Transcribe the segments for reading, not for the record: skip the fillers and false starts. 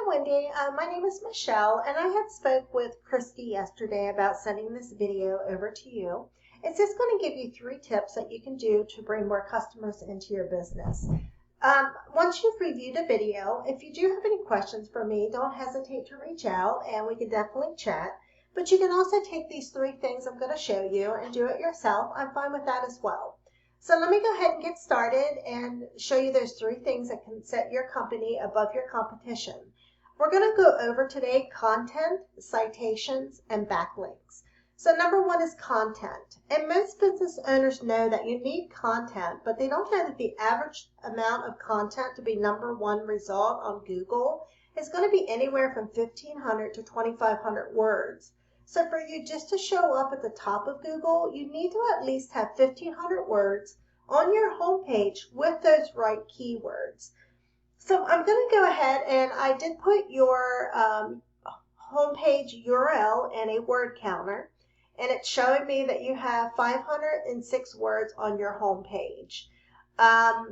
Wendy. My name is Michelle, and I had spoke with Christy yesterday about sending this video over to you. It's just going to give you 3 tips that you can do to bring more customers into your business. Once you've reviewed a video, if you do have any questions for me, don't hesitate to reach out, and we can definitely chat. But you can also take these 3 things I'm going to show you and do it yourself. I'm fine with that as well. So let me go ahead and get started and show you those 3 things that can set your company above your competition. We're going to go over today content, citations, and backlinks. So number 1 is content. And most business owners know that you need content, but they don't know that the average amount of content to be number 1 result on Google is going to be anywhere from 1,500 to 2,500 words. So for you just to show up at the top of Google, you need to at least have 1,500 words on your homepage with those right keywords. So I'm going to go ahead and I did put your homepage URL in a word counter, and it's showing me that you have 506 words on your homepage.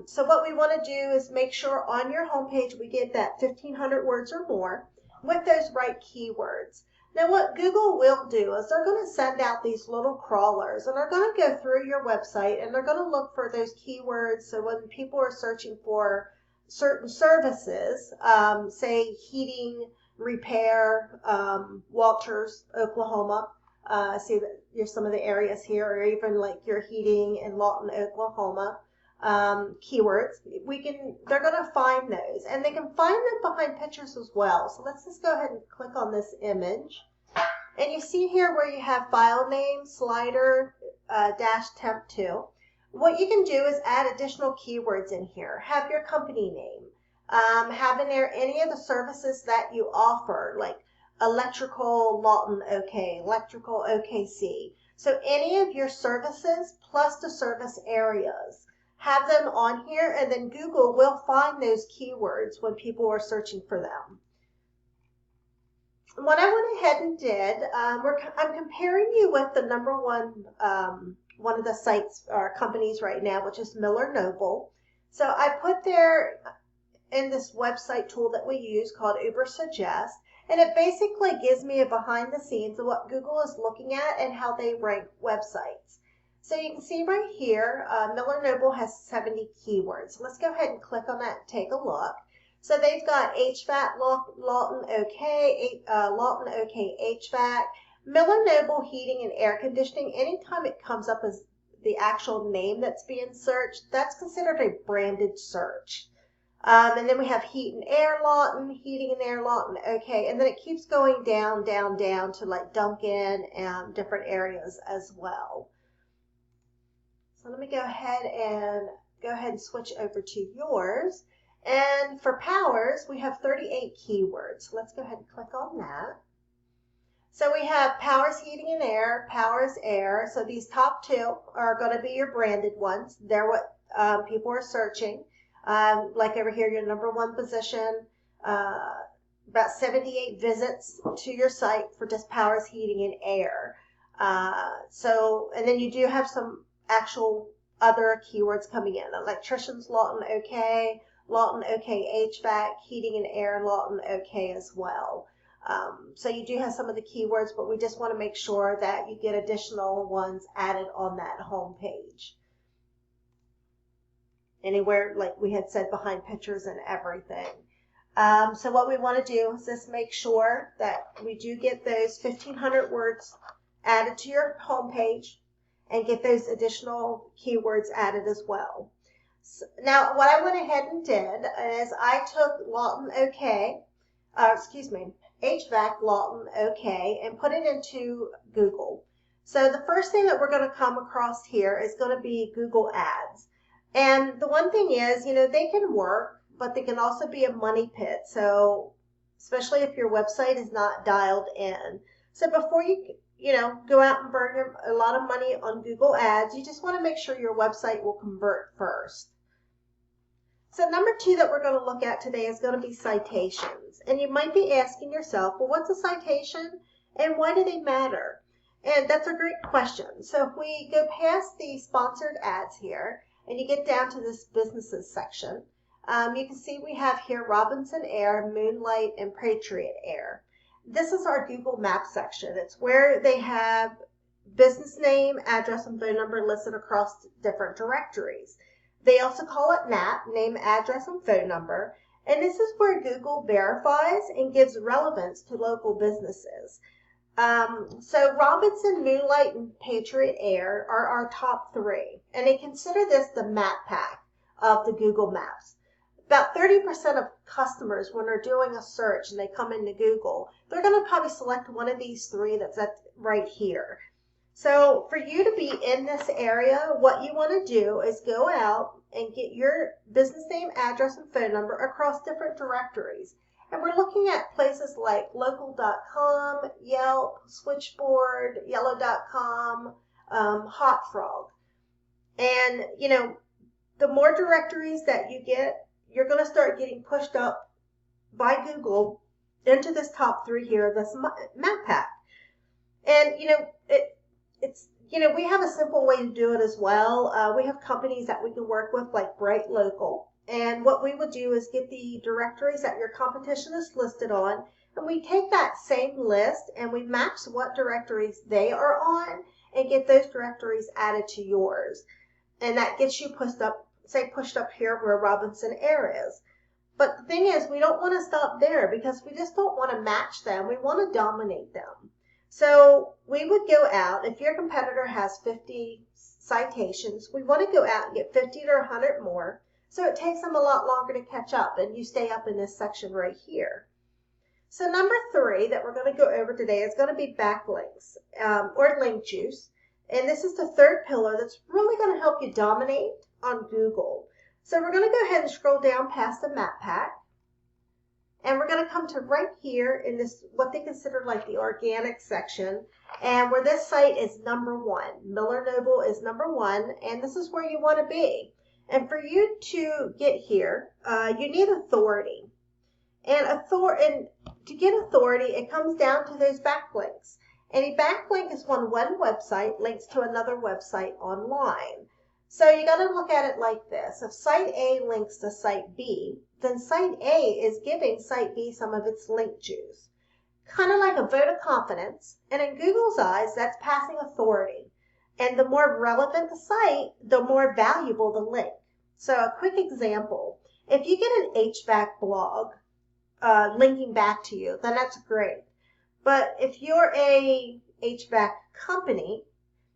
So what we want to do is make sure on your homepage we get that 1,500 words or more with those right keywords. Now what Google will do is they're going to send out these little crawlers, and they're going to go through your website and they're going to look for those keywords. So when people are searching for certain services, say heating, repair, Walters, Oklahoma, see that here's some of the areas here, or even like your heating in Lawton, Oklahoma, keywords, they're going to find those, and they can find them behind pictures as well. So let's just go ahead and click on this image, and you see here where you have file name, slider, dash temp 2. What you can do is add additional keywords in here. Have your company name, have in there any of the services that you offer, like electrical Lawton OK, electrical OKC. So any of your services plus the service areas, have them on here, and then Google will find those keywords when people are searching for them. What I went ahead and did, I'm comparing you with the number 1 one of the sites or companies right now, which is Miller Noble. So I put there in this website tool that we use called Uber Suggest, and it basically gives me a behind the scenes of what Google is looking at and how they rank websites. So you can see right here, Miller Noble has 70 keywords. So let's go ahead and click on that and take a look. So they've got HVAC, Lawton OK, Lawton OK HVAC, Miller Noble heating and air conditioning. Anytime it comes up as the actual name that's being searched, that's considered a branded search. And then we have heat and air Lawton, heating and air Lawton OK, and then it keeps going down, down, down to like Duncan and different areas as well. So let me go ahead and switch over to yours. And for powers, we have 38 keywords. So let's go ahead and click on that. So we have powers heating and air, powers air. So these top 2 are going to be your branded ones. They're what people are searching. Like over here, your number 1 position, about 78 visits to your site for just powers heating and air. And then you do have some actual other keywords coming in. Electricians, Lawton OK, Lawton OK HVAC, heating and air, Lawton OK as well. So you do have some of the keywords, but we just want to make sure that you get additional ones added on that home page. Anywhere, like we had said, behind pictures and everything. So what we want to do is just make sure that we do get those 1,500 words added to your home page, and get those additional keywords added as well. So now, what I went ahead and did is I took Lawton OK, HVAC Lawton OK, and put it into Google. So the first thing that we're going to come across here is going to be Google Ads. And the one thing is, they can work, but they can also be a money pit. So especially if your website is not dialed in. So before you go out and burn a lot of money on Google Ads, you just want to make sure your website will convert first. So number 2 that we're going to look at today is going to be citations. And you might be asking yourself, well, what's a citation and why do they matter? And that's a great question. So if we go past the sponsored ads here and you get down to this businesses section, You can see we have here Robinson Air, Moonlight, and Patriot Air. This is our Google Maps section. It's where they have business name, address, and phone number listed across different directories. They also call it NAP, name, address, and phone number. And this is where Google verifies and gives relevance to local businesses. So Robinson, Moonlight, and Patriot Air are our top three. And they consider this the map pack of the Google Maps. About 30% of customers, when they're doing a search and they come into Google, they're going to probably select one of these three that's right here. So for you to be in this area, what you want to do is go out and get your business name, address, and phone number across different directories. And we're looking at places like local.com, Yelp, Switchboard, yellow.com, Hot Frog. And, you know, the more directories that you get, you're going to start getting pushed up by Google into this top three here, this map pack. And, you know, we have a simple way to do it as well. We have companies that we can work with like Bright Local. And what we would do is get the directories that your competition is listed on, and we take that same list and we match what directories they are on and get those directories added to yours. And that gets you pushed up here where Robinson Air is. But the thing is, we don't want to stop there because we just don't want to match them. We want to dominate them. So we would go out, if your competitor has 50 citations, we want to go out and get 50 to 100 more. So it takes them a lot longer to catch up, and you stay up in this section right here. So number 3 that we're going to go over today is going to be backlinks or link juice. And this is the third pillar that's really going to help you dominate on Google. So we're going to go ahead and scroll down past the map pack. And we're going to come to right here in this, what they consider like the organic section, and where this site is number 1. Miller Noble is number 1, and this is where you want to be. And for you to get here, you need authority. And to get authority, it comes down to those backlinks. And a backlink is when one website links to another website online. So you got to look at it like this. If site A links to site B, then site A is giving site B some of its link juice. Kind of like a vote of confidence. And in Google's eyes, that's passing authority. And the more relevant the site, the more valuable the link. So a quick example. If you get an HVAC blog linking back to you, then that's great. But if you're a HVAC company,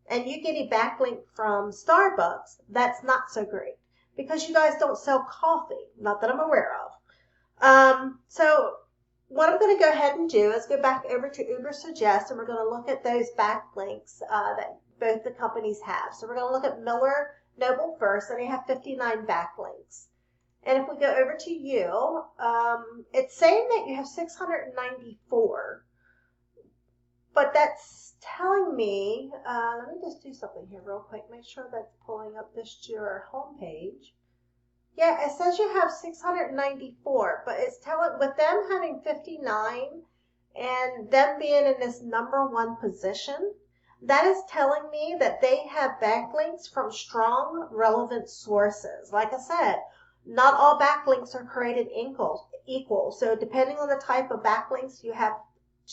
and you get a backlink from Starbucks, that's not so great because you guys don't sell coffee, not that I'm aware of. So what I'm going to go ahead and do is go back over to Uber Suggest, and we're going to look at those backlinks that both the companies have. So we're going to look at Miller Noble first, and they have 59 backlinks. And if we go over to you, it's saying that you have 694, but that's telling me, let me just do something here real quick, make sure that's pulling up this to your home page. Yeah, it says you have 694, but it's telling, with them having 59 and them being in this number 1 position, that is telling me that they have backlinks from strong, relevant sources. Like I said, not all backlinks are created equal. So depending on the type of backlinks you have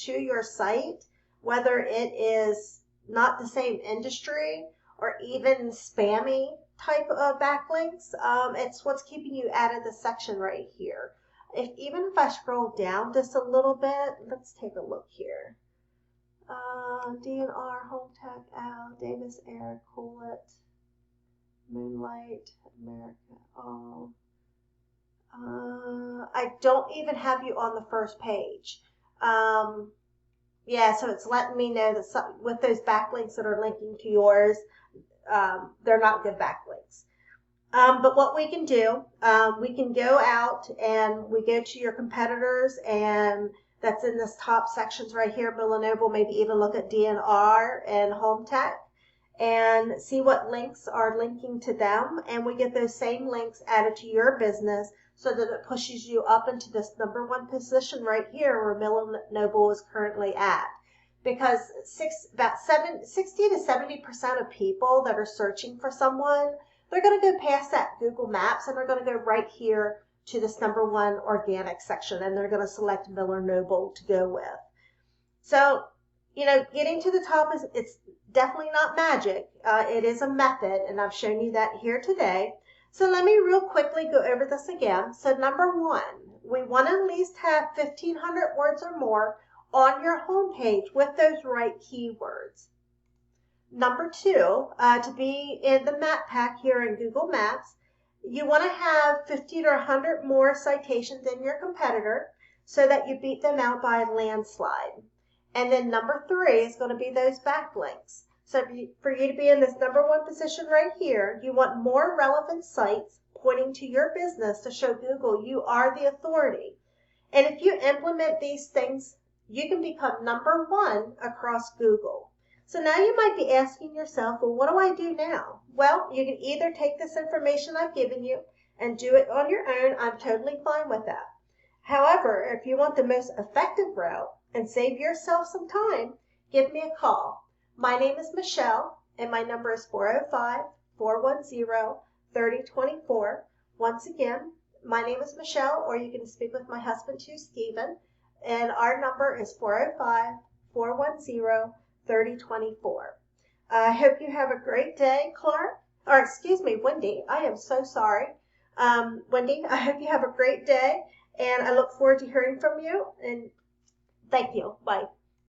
to your site, whether it is not the same industry or even spammy type of backlinks, it's what's keeping you out of the section right here. Even if I scroll down just a little bit, let's take a look here. DNR, Home Tech, Al, Davis Air, Coolit, Moonlight, America, All. I don't even have you on the first page. Yeah, so it's letting me know that with those backlinks that are linking to yours, they're not good backlinks. But what we can do, we can go out and we go to your competitors, and that's in this top sections right here, Miller Noble, maybe even look at DNR and Home Tech and see what links are linking to them. And we get those same links added to your business so that it pushes you up into this number 1 position right here where Miller Noble is currently at. Because 60 to 70% of people that are searching for someone, they're going to go past that Google Maps and they're going to go right here to this #1 organic section, and they're going to select Miller Noble to go with. So, getting to the top it's definitely not magic. It is a method, and I've shown you that here today. So let me real quickly go over this again. So #1, we want to at least have 1,500 words or more on your homepage with those right keywords. #2, to be in the map pack here in Google Maps, you want to have 50 to 100 more citations than your competitor so that you beat them out by a landslide. And then #3 is going to be those backlinks. So for you to be in this #1 position right here, you want more relevant sites pointing to your business to show Google you are the authority. And if you implement these things, you can become #1 across Google. So now you might be asking yourself, well, what do I do now? Well, you can either take this information I've given you and do it on your own. I'm totally fine with that. However, if you want the most effective route and save yourself some time, give me a call. My name is Michelle, and my number is 405-410-3024. Once again, my name is Michelle, or you can speak with my husband too, Stephen, and our number is 405-410-3024. I hope you have a great day, Clark. Or excuse me, Wendy. I am so sorry. Wendy, I hope you have a great day, and I look forward to hearing from you. And thank you. Bye.